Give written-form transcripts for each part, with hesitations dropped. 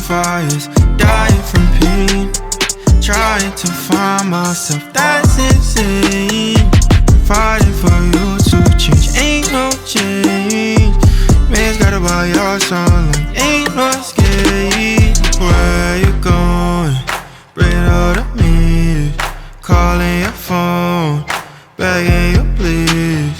bonfires, dying from pain, trying to find myself, that's insane. Fighting for you to change, ain't no change. Man's got about your song like ain't no escape. Where you going? Bring it all to me. Calling your phone, begging you please.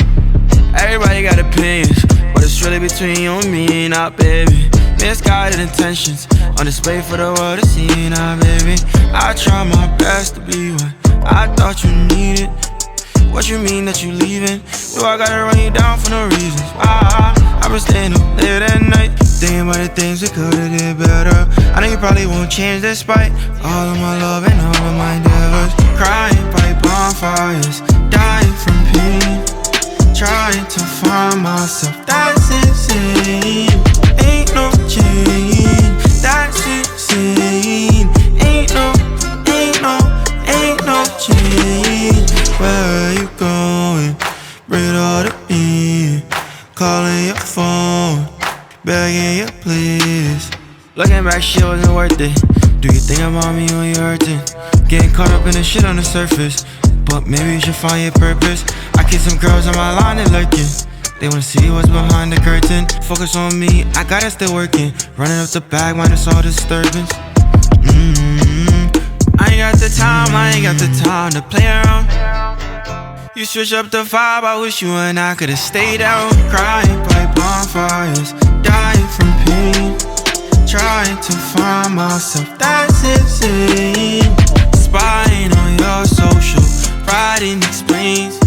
Everybody got opinions, but it's really between you and me, not baby. Misguided intentions on display for the world to see, now baby. I try my best to be what I thought you needed. What you mean that you leaving? Do I gotta run you down for no reasons? I've been staying up late at night, thinking about the things we could've did better. I know you probably won't change despite all of my love and all of my endeavors. Crying by bonfires, dying from pain, trying to find myself, that's insane. Ain't no change, that's insane. Ain't no change. Where you going? Bring it all to me. Calling your phone, begging you please. Looking back, shit wasn't worth it. Do you think about me when you're hurting? Getting caught up in the shit on the surface, but maybe you should find your purpose. I kiss some girls on my line and lurking. They wanna see what's behind the curtain. Focus on me, I got it still working. Running up the bag, minus all disturbance. I ain't got the time to play around. You switch up the vibe, I wish you and I could've stayed out. Crying by bonfires, dying from pain, trying to find myself, that's insane. Spying on your social, writing explains,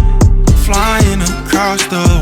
flying across the